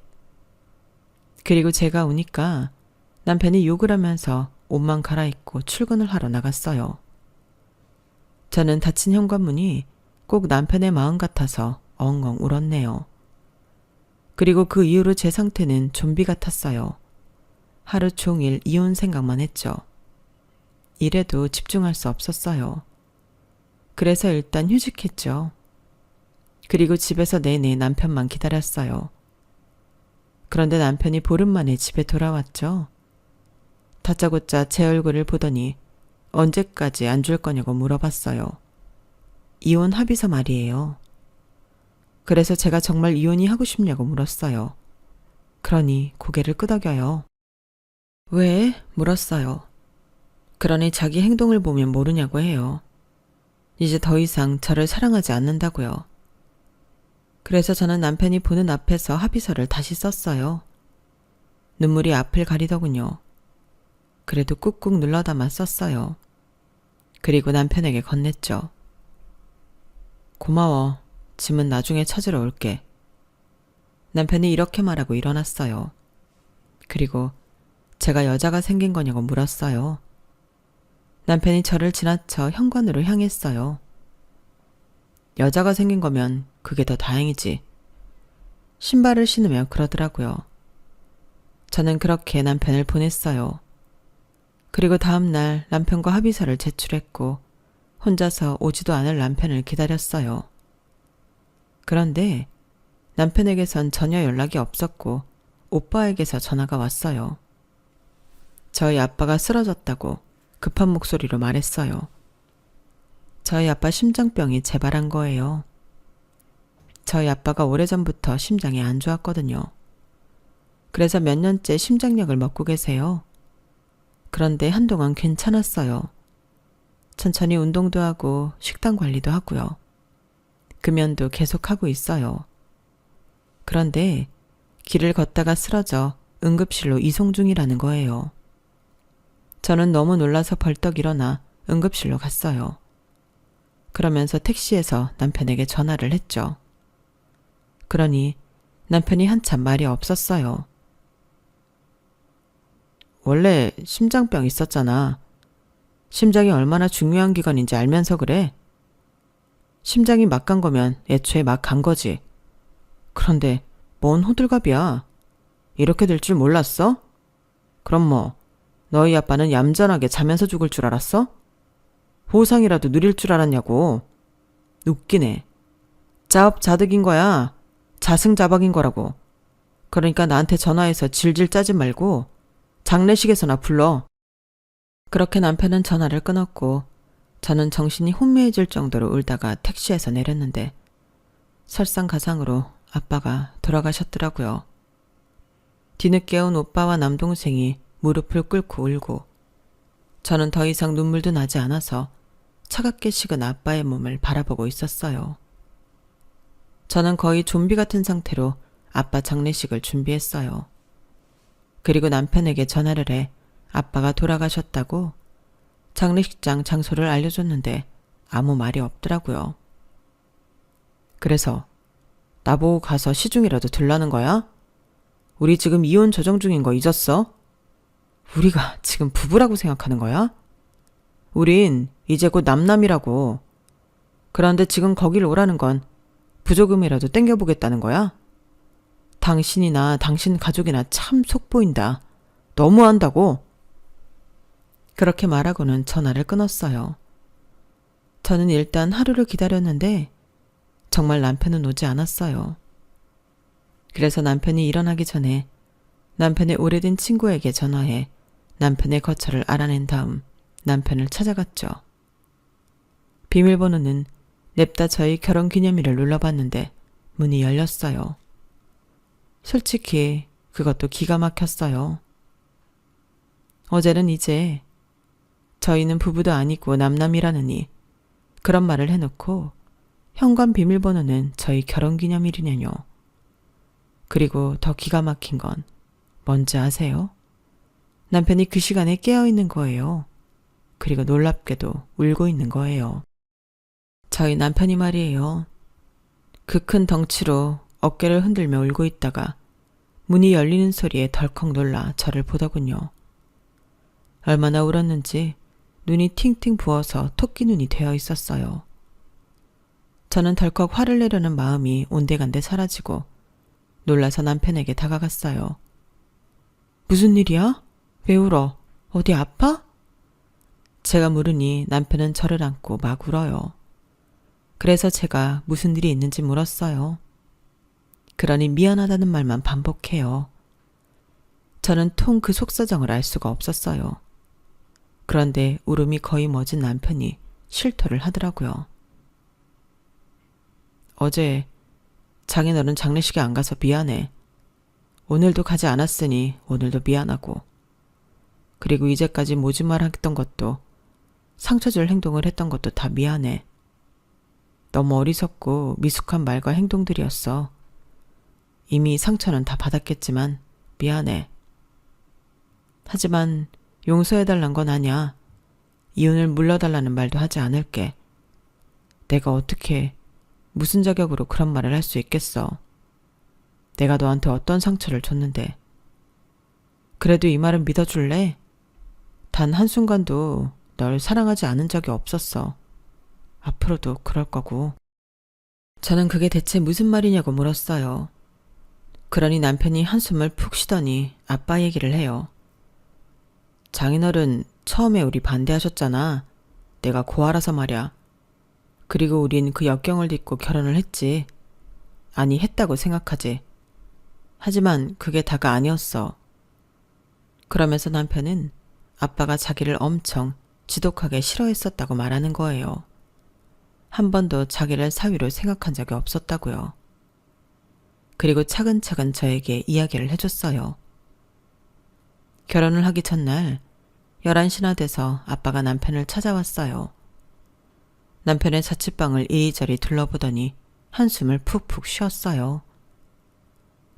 그리고 제가 우니까 남편이 욕을 하면서 옷만 갈아입고 출근을 하러 나갔어요. 저는 닫힌 현관문이 꼭 남편의 마음 같아서 엉엉 울었네요. 그리고 그 이후로 제 상태는 좀비 같았어요. 하루 종일 이혼 생각만 했죠. 일에도 집중할 수 없었어요. 그래서 일단 휴직했죠. 그리고 집에서 내내 남편만 기다렸어요. 그런데 남편이 보름 만에 집에 돌아왔죠. 다짜고짜 제 얼굴을 보더니 언제까지 안 줄 거냐고 물어봤어요. 이혼 합의서 말이에요. 그래서 제가 정말 이혼이 하고 싶냐고 물었어요. 그러니 고개를 끄덕여요. 왜? 물었어요. 그러니 자기 행동을 보면 모르냐고 해요. 이제 더 이상 저를 사랑하지 않는다고요. 그래서 저는 남편이 보는 앞에서 합의서를 다시 썼어요. 눈물이 앞을 가리더군요. 그래도 꾹꾹 눌러 담아 썼어요. 그리고 남편에게 건넸죠. 고마워. 짐은 나중에 찾으러 올게. 남편이 이렇게 말하고 일어났어요. 그리고 제가 여자가 생긴 거냐고 물었어요. 남편이 저를 지나쳐 현관으로 향했어요. 여자가 생긴 거면 그게 더 다행이지. 신발을 신으며 그러더라고요. 저는 그렇게 남편을 보냈어요. 그리고 다음날 남편과 합의서를 제출했고 혼자서 오지도 않을 남편을 기다렸어요. 그런데 남편에게선 전혀 연락이 없었고 오빠에게서 전화가 왔어요. 저희 아빠가 쓰러졌다고 급한 목소리로 말했어요. 저희 아빠 심장병이 재발한 거예요. 저희 아빠가 오래전부터 심장이 안 좋았거든요. 그래서 몇 년째 심장약을 먹고 계세요. 그런데 한동안 괜찮았어요. 천천히 운동도 하고 식단 관리도 하고요. 금연도 계속하고 있어요. 그런데 길을 걷다가 쓰러져 응급실로 이송 중이라는 거예요. 저는 너무 놀라서 벌떡 일어나 응급실로 갔어요. 그러면서 택시에서 남편에게 전화를 했죠. 그러니 남편이 한참 말이 없었어요. 원래 심장병 있었잖아. 심장이 얼마나 중요한 기관인지 알면서 그래. 심장이 막 간 거면 애초에 막 간 거지. 그런데 뭔 호들갑이야. 이렇게 될 줄 몰랐어? 그럼 뭐 너희 아빠는 얌전하게 자면서 죽을 줄 알았어? 보상이라도 누릴 줄 알았냐고. 웃기네. 자업자득인 거야. 자승자박인 거라고. 그러니까 나한테 전화해서 질질 짜지 말고 장례식에서나 불러. 그렇게 남편은 전화를 끊었고 저는 정신이 혼미해질 정도로 울다가 택시에서 내렸는데 설상가상으로 아빠가 돌아가셨더라고요. 뒤늦게 온 오빠와 남동생이 무릎을 꿇고 울고 저는 더 이상 눈물도 나지 않아서 차갑게 식은 아빠의 몸을 바라보고 있었어요. 저는 거의 좀비 같은 상태로 아빠 장례식을 준비했어요. 그리고 남편에게 전화를 해 아빠가 돌아가셨다고 장례식장 장소를 알려줬는데 아무 말이 없더라고요. 그래서 나보고 가서 시중이라도 들라는 거야? 우리 지금 이혼 조정 중인 거 잊었어? 우리가 지금 부부라고 생각하는 거야? 우린 이제 곧 남남이라고. 그런데 지금 거길 오라는 건 부조금이라도 땡겨보겠다는 거야? 당신이나 당신 가족이나 참 속보인다. 너무한다고. 그렇게 말하고는 전화를 끊었어요. 저는 일단 하루를 기다렸는데 정말 남편은 오지 않았어요. 그래서 남편이 일어나기 전에 남편의 오래된 친구에게 전화해 남편의 거처를 알아낸 다음 남편을 찾아갔죠. 비밀번호는 냅다 저희 결혼기념일을 눌러봤는데 문이 열렸어요. 솔직히 그것도 기가 막혔어요. 어제는 이제 저희는 부부도 아니고 남남이라느니 그런 말을 해놓고 현관 비밀번호는 저희 결혼기념일이냐뇨. 그리고 더 기가 막힌 건 뭔지 아세요? 남편이 그 시간에 깨어있는 거예요. 그리고 놀랍게도 울고 있는 거예요. 저희 남편이 말이에요. 그 큰 덩치로 어깨를 흔들며 울고 있다가 문이 열리는 소리에 덜컥 놀라 저를 보더군요. 얼마나 울었는지 눈이 팅팅 부어서 토끼 눈이 되어 있었어요. 저는 덜컥 화를 내려는 마음이 온데간데 사라지고 놀라서 남편에게 다가갔어요. 무슨 일이야? 왜 울어? 어디 아파? 제가 물으니 남편은 저를 안고 막 울어요. 그래서 제가 무슨 일이 있는지 물었어요. 그러니 미안하다는 말만 반복해요. 저는 통 그 속사정을 알 수가 없었어요. 그런데 울음이 거의 멎은 남편이 실토를 하더라고요. 어제 장인어른 장례식에 안 가서 미안해. 오늘도 가지 않았으니 오늘도 미안하고. 그리고 이제까지 모진말 했던 것도 상처 줄 행동을 했던 것도 다 미안해. 너무 어리석고 미숙한 말과 행동들이었어. 이미 상처는 다 받았겠지만 미안해. 하지만 용서해달란 건 아냐. 이혼을 물러달라는 말도 하지 않을게. 내가 어떻게 무슨 자격으로 그런 말을 할 수 있겠어. 내가 너한테 어떤 상처를 줬는데. 그래도 이 말은 믿어줄래? 단 한순간도 널 사랑하지 않은 적이 없었어. 앞으로도 그럴 거고. 저는 그게 대체 무슨 말이냐고 물었어요. 그러니 남편이 한숨을 푹 쉬더니 아빠 얘기를 해요. 장인어른 처음에 우리 반대하셨잖아. 내가 고아라서 말이야. 그리고 우린 그 역경을 딛고 결혼을 했지. 아니, 했다고 생각하지. 하지만 그게 다가 아니었어. 그러면서 남편은 아빠가 자기를 엄청 지독하게 싫어했었다고 말하는 거예요. 한 번도 자기를 사위로 생각한 적이 없었다고요. 그리고 차근차근 저에게 이야기를 해줬어요. 결혼을 하기 전날 11시나 돼서 아빠가 남편을 찾아왔어요. 남편의 자취방을 이리저리 둘러보더니 한숨을 푹푹 쉬었어요.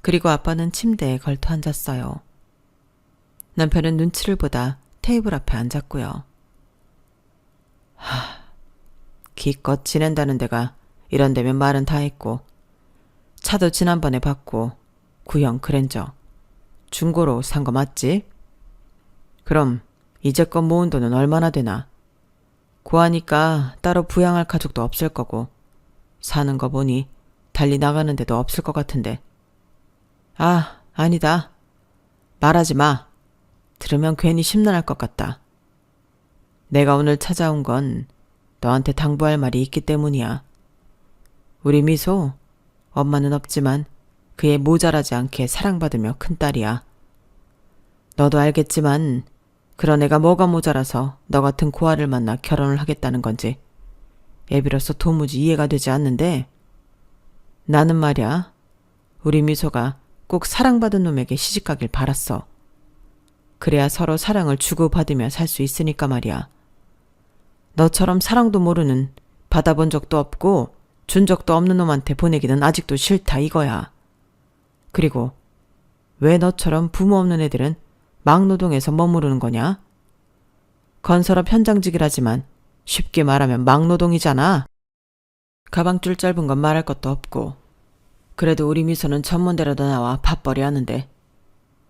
그리고 아빠는 침대에 걸터 앉았어요. 남편은 눈치를 보다 테이블 앞에 앉았고요. 기껏 지낸다는 데가 이런 데면 말은 다 했고, 차도 지난번에 받고 구형 그랜저 중고로 산 거 맞지? 그럼 이제껏 모은 돈은 얼마나 되나? 고하니까 따로 부양할 가족도 없을 거고, 사는 거 보니 달리 나가는 데도 없을 것 같은데. 아, 아니다. 말하지 마. 들으면 괜히 심란할 것 같다. 내가 오늘 찾아온 건 너한테 당부할 말이 있기 때문이야. 우리 미소, 엄마는 없지만 그의 모자라지 않게 사랑받으며 큰딸이야. 너도 알겠지만 그런 애가 뭐가 모자라서 너 같은 고아를 만나 결혼을 하겠다는 건지 애비로서 도무지 이해가 되지 않는데, 나는 말이야, 우리 미소가 꼭 사랑받은 놈에게 시집가길 바랐어. 그래야 서로 사랑을 주고받으며 살 수 있으니까 말이야. 너처럼 사랑도 모르는, 받아본 적도 없고 준 적도 없는 놈한테 보내기는 아직도 싫다 이거야. 그리고 왜 너처럼 부모 없는 애들은 막노동에서 머무르는 거냐? 건설업 현장직이라지만 쉽게 말하면 막노동이잖아. 가방줄 짧은 건 말할 것도 없고, 그래도 우리 미소는 전문대로도 나와 밥벌이 하는데,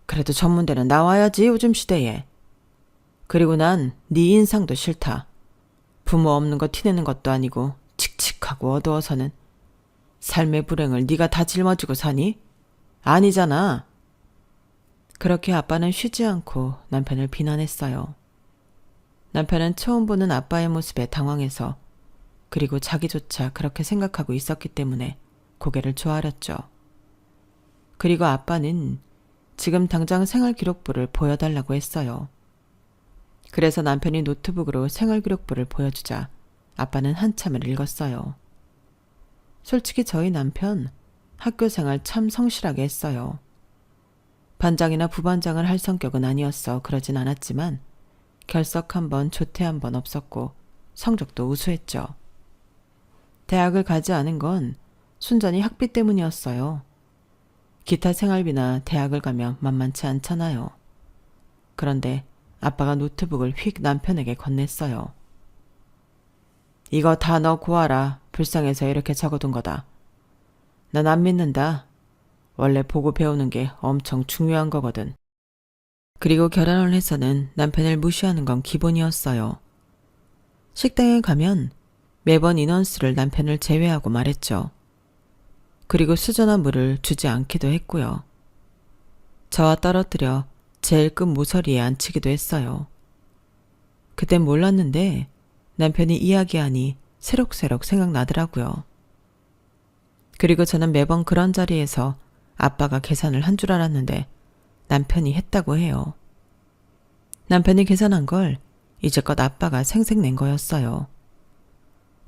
그래도 전문대는 나와야지 요즘 시대에. 그리고 난 네 인상도 싫다. 부모 없는 거 티내는 것도 아니고 칙칙하고 어두워서는. 삶의 불행을 네가 다 짊어지고 사니? 아니잖아. 그렇게 아빠는 쉬지 않고 남편을 비난했어요. 남편은 처음 보는 아빠의 모습에 당황해서, 그리고 자기조차 그렇게 생각하고 있었기 때문에 고개를 조아렸죠. 그리고 아빠는 지금 당장 생활기록부를 보여달라고 했어요. 그래서 남편이 노트북으로 생활기록부를 보여주자 아빠는 한참을 읽었어요. 솔직히 저희 남편 학교생활 참 성실하게 했어요. 반장이나 부반장을 할 성격은 아니었어 그러진 않았지만 결석 한 번, 조퇴 한 번 없었고 성적도 우수했죠. 대학을 가지 않은 건 순전히 학비 때문이었어요. 기타 생활비나 대학을 가면 만만치 않잖아요. 그런데 아빠가 노트북을 휙 남편에게 건넸어요. 이거 다 너 고아라. 불쌍해서 이렇게 적어둔 거다. 난 안 믿는다. 원래 보고 배우는 게 엄청 중요한 거거든. 그리고 결혼을 해서는 남편을 무시하는 건 기본이었어요. 식당에 가면 매번 인원수를 남편을 제외하고 말했죠. 그리고 수저나 물을 주지 않기도 했고요. 저와 떨어뜨려 제일 끝 모서리에 앉히기도 했어요. 그땐 몰랐는데 남편이 이야기하니 새록새록 생각나더라고요. 그리고 저는 매번 그런 자리에서 아빠가 계산을 한 줄 알았는데 남편이 했다고 해요. 남편이 계산한 걸 이제껏 아빠가 생색낸 거였어요.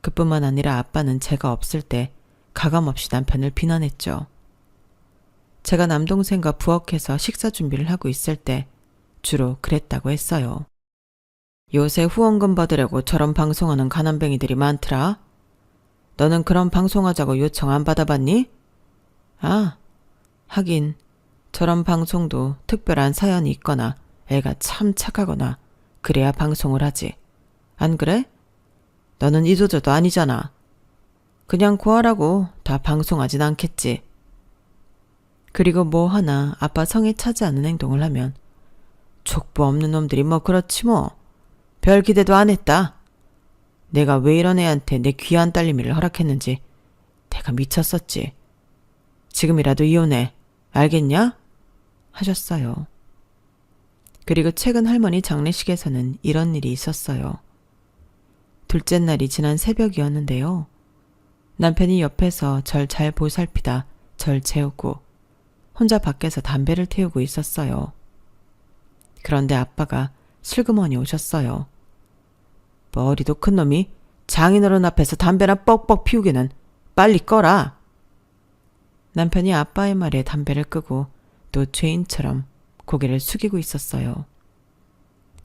그뿐만 아니라 아빠는 제가 없을 때 가감없이 남편을 비난했죠. 제가 남동생과 부엌에서 식사 준비를 하고 있을 때 주로 그랬다고 했어요. 요새 후원금 받으려고 저런 방송하는 가난뱅이들이 많더라. 너는 그런 방송하자고 요청 안 받아봤니? 아, 하긴 저런 방송도 특별한 사연이 있거나 애가 참 착하거나 그래야 방송을 하지. 안 그래? 너는 이도저도 아니잖아. 그냥 고아라고 다 방송하진 않겠지. 그리고 뭐 하나 아빠 성에 차지 않는 행동을 하면 족보 없는 놈들이 뭐 그렇지 뭐. 별 기대도 안 했다. 내가 왜 이런 애한테 내 귀한 딸내미를 허락했는지 내가 미쳤었지. 지금이라도 이혼해. 알겠냐? 하셨어요. 그리고 최근 할머니 장례식에서는 이런 일이 있었어요. 둘째 날이 지난 새벽이었는데요. 남편이 옆에서 절 잘 보살피다 절 재우고 혼자 밖에서 담배를 태우고 있었어요. 그런데 아빠가 슬그머니 오셨어요. 머리도 큰 놈이 장인어른 앞에서 담배나 뻑뻑 피우기는 빨리 꺼라. 남편이 아빠의 말에 담배를 끄고 또 죄인처럼 고개를 숙이고 있었어요.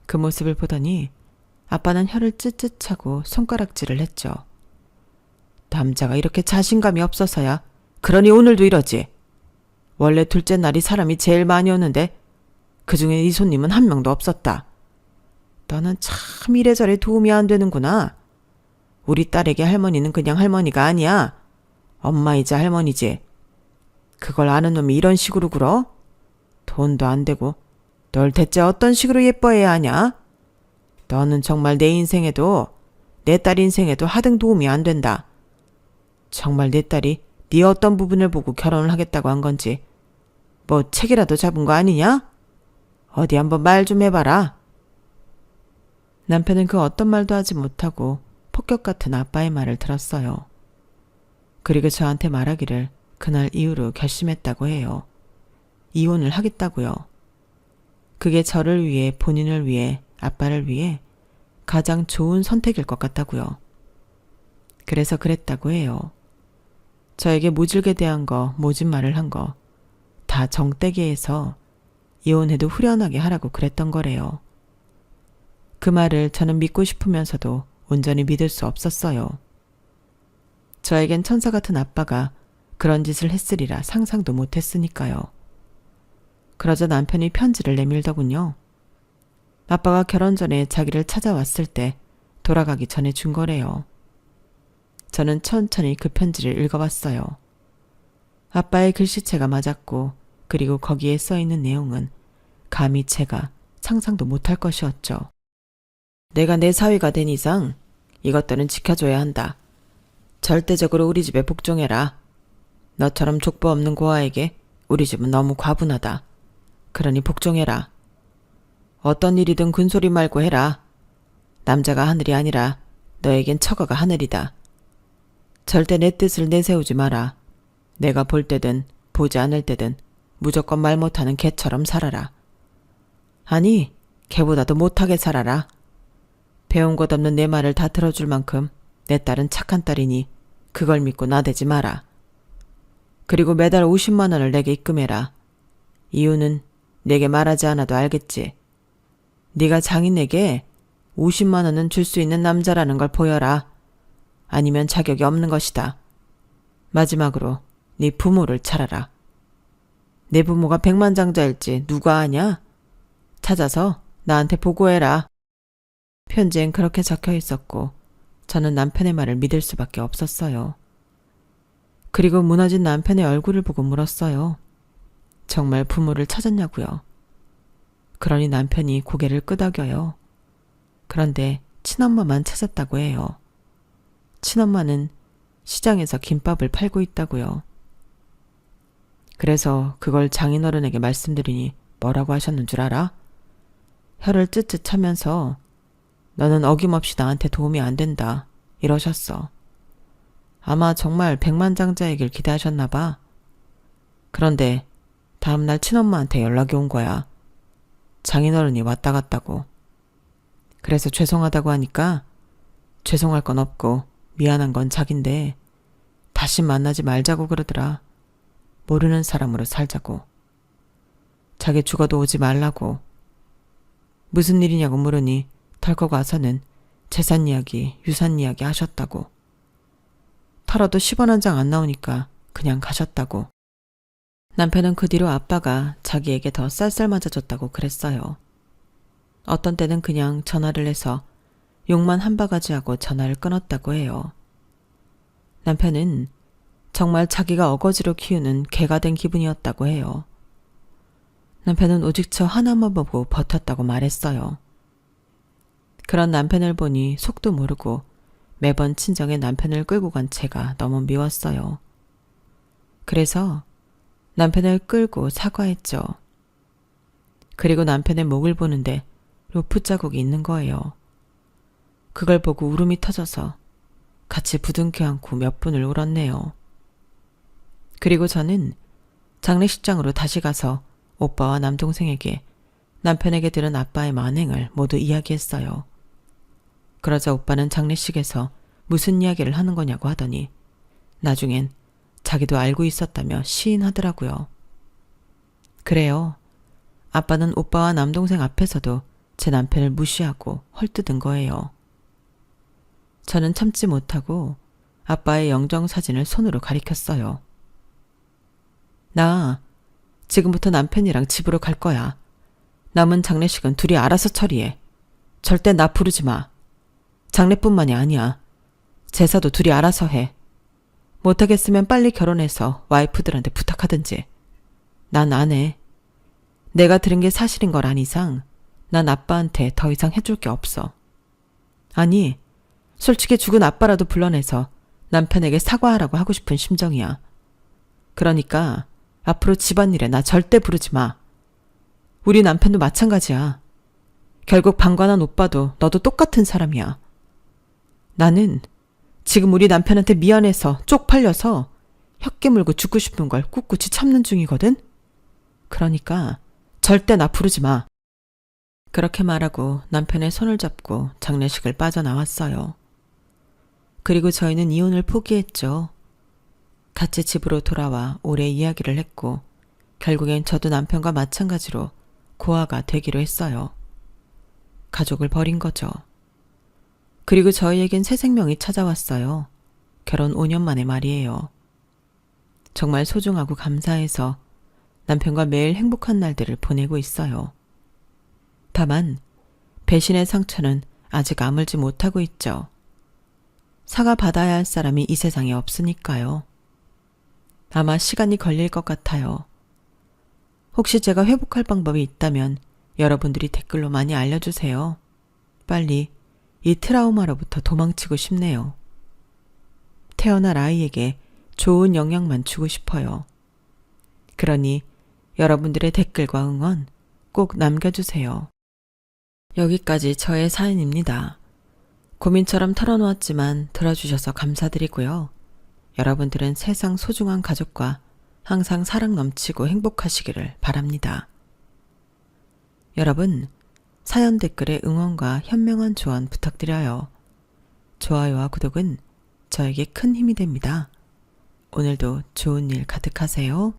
그 모습을 보더니 아빠는 혀를 찢찢 차고 손가락질을 했죠. 남자가 이렇게 자신감이 없어서야 그러니 오늘도 이러지. 원래 둘째 날이 사람이 제일 많이 오는데 그중에 이 손님은 한 명도 없었다. 너는 참 이래저래 도움이 안 되는구나. 우리 딸에게 할머니는 그냥 할머니가 아니야. 엄마이자 할머니지. 그걸 아는 놈이 이런 식으로 굴어? 돈도 안 되고 널 대체 어떤 식으로 예뻐해야 하냐? 너는 정말 내 인생에도 내 딸 인생에도 하등 도움이 안 된다. 정말 내 딸이 네 어떤 부분을 보고 결혼을 하겠다고 한 건지 뭐 책이라도 잡은 거 아니냐? 어디 한번 말 좀 해봐라. 남편은 그 어떤 말도 하지 못하고 폭격 같은 아빠의 말을 들었어요. 그리고 저한테 말하기를 그날 이후로 결심했다고 해요. 이혼을 하겠다고요. 그게 저를 위해, 본인을 위해, 아빠를 위해 가장 좋은 선택일 것 같다고요. 그래서 그랬다고 해요. 저에게 모질게 대한 거, 모진 말을 한 거 다 정떼게 해서 이혼해도 후련하게 하라고 그랬던 거래요. 그 말을 저는 믿고 싶으면서도 온전히 믿을 수 없었어요. 저에겐 천사 같은 아빠가 그런 짓을 했으리라 상상도 못했으니까요. 그러자 남편이 편지를 내밀더군요. 아빠가 결혼 전에 자기를 찾아왔을 때 돌아가기 전에 준 거래요. 저는 천천히 그 편지를 읽어봤어요. 아빠의 글씨체가 맞았고 그리고 거기에 써있는 내용은 감히 제가 상상도 못할 것이었죠. 내가 내 사위가 된 이상 이것들은 지켜줘야 한다. 절대적으로 우리 집에 복종해라. 너처럼 족보 없는 고아에게 우리 집은 너무 과분하다. 그러니 복종해라. 어떤 일이든 군소리 말고 해라. 남자가 하늘이 아니라 너에겐 처가가 하늘이다. 절대 내 뜻을 내세우지 마라. 내가 볼 때든 보지 않을 때든 무조건 말 못하는 개처럼 살아라. 아니, 개보다도 못하게 살아라. 배운 것 없는 내 말을 다 들어줄 만큼 내 딸은 착한 딸이니 그걸 믿고 나대지 마라. 그리고 매달 50만 원을 내게 입금해라. 이유는 내게 말하지 않아도 알겠지. 네가 장인에게 50만 원은 줄 수 있는 남자라는 걸 보여라. 아니면 자격이 없는 것이다. 마지막으로 네 부모를 찾아라. 내 부모가 백만장자일지 누가 아냐? 찾아서 나한테 보고해라. 편지엔 그렇게 적혀 있었고 저는 남편의 말을 믿을 수밖에 없었어요. 그리고 무너진 남편의 얼굴을 보고 물었어요. 정말 부모를 찾았냐고요. 그러니 남편이 고개를 끄덕여요. 그런데 친엄마만 찾았다고 해요. 친엄마는 시장에서 김밥을 팔고 있다고요. 그래서 그걸 장인어른에게 말씀드리니 뭐라고 하셨는 줄 알아? 혀를 쯧쯧 차면서 너는 어김없이 나한테 도움이 안 된다 이러셨어. 아마 정말 백만장자이길 기대하셨나 봐. 그런데 다음날 친엄마한테 연락이 온 거야. 장인어른이 왔다 갔다고. 그래서 죄송하다고 하니까 죄송할 건 없고 미안한 건 자긴데 다시 만나지 말자고 그러더라. 모르는 사람으로 살자고. 자기 죽어도 오지 말라고. 무슨 일이냐고 물으니 덜컥 와서는 재산 이야기, 유산 이야기 하셨다고. 털어도 10원 한 장 안 나오니까 그냥 가셨다고. 남편은 그 뒤로 아빠가 자기에게 더 쌀쌀 맞아줬다고 그랬어요. 어떤 때는 그냥 전화를 해서 욕만 한 바가지 하고 전화를 끊었다고 해요. 남편은 정말 자기가 어거지로 키우는 개가 된 기분이었다고 해요. 남편은 오직 저 하나만 보고 버텼다고 말했어요. 그런 남편을 보니 속도 모르고 매번 친정에 남편을 끌고 간 제가 너무 미웠어요. 그래서 남편을 끌고 사과했죠. 그리고 남편의 목을 보는데 로프 자국이 있는 거예요. 그걸 보고 울음이 터져서 같이 부둥켜 안고 몇 분을 울었네요. 그리고 저는 장례식장으로 다시 가서 오빠와 남동생에게 남편에게 들은 아빠의 만행을 모두 이야기했어요. 그러자 오빠는 장례식에서 무슨 이야기를 하는 거냐고 하더니 나중엔 자기도 알고 있었다며 시인하더라고요. 그래요. 아빠는 오빠와 남동생 앞에서도 제 남편을 무시하고 헐뜯은 거예요. 저는 참지 못하고 아빠의 영정사진을 손으로 가리켰어요. 나 지금부터 남편이랑 집으로 갈 거야. 남은 장례식은 둘이 알아서 처리해. 절대 나 부르지 마. 장례뿐만이 아니야. 제사도 둘이 알아서 해. 못하겠으면 빨리 결혼해서 와이프들한테 부탁하든지. 난 안 해. 내가 들은 게 사실인 걸 안 이상 난 아빠한테 더 이상 해줄 게 없어. 아니, 솔직히 죽은 아빠라도 불러내서 남편에게 사과하라고 하고 싶은 심정이야. 그러니까 앞으로 집안일에 나 절대 부르지 마. 우리 남편도 마찬가지야. 결국 방관한 오빠도 너도 똑같은 사람이야. 나는 지금 우리 남편한테 미안해서 쪽팔려서 혀 깨물고 죽고 싶은 걸 꿋꿋이 참는 중이거든? 그러니까 절대 나 부르지 마. 그렇게 말하고 남편의 손을 잡고 장례식을 빠져나왔어요. 그리고 저희는 이혼을 포기했죠. 같이 집으로 돌아와 오래 이야기를 했고 결국엔 저도 남편과 마찬가지로 고아가 되기로 했어요. 가족을 버린 거죠. 그리고 저희에겐 새 생명이 찾아왔어요. 결혼 5년 만에 말이에요. 정말 소중하고 감사해서 남편과 매일 행복한 날들을 보내고 있어요. 다만 배신의 상처는 아직 아물지 못하고 있죠. 사과받아야 할 사람이 이 세상에 없으니까요. 아마 시간이 걸릴 것 같아요. 혹시 제가 회복할 방법이 있다면 여러분들이 댓글로 많이 알려주세요. 빨리 이 트라우마로부터 도망치고 싶네요. 태어날 아이에게 좋은 영향만 주고 싶어요. 그러니 여러분들의 댓글과 응원 꼭 남겨주세요. 여기까지 저의 사연입니다. 고민처럼 털어놓았지만 들어주셔서 감사드리고요. 여러분들은 세상 소중한 가족과 항상 사랑 넘치고 행복하시기를 바랍니다. 여러분, 사연 댓글에 응원과 현명한 조언 부탁드려요. 좋아요와 구독은 저에게 큰 힘이 됩니다. 오늘도 좋은 일 가득하세요.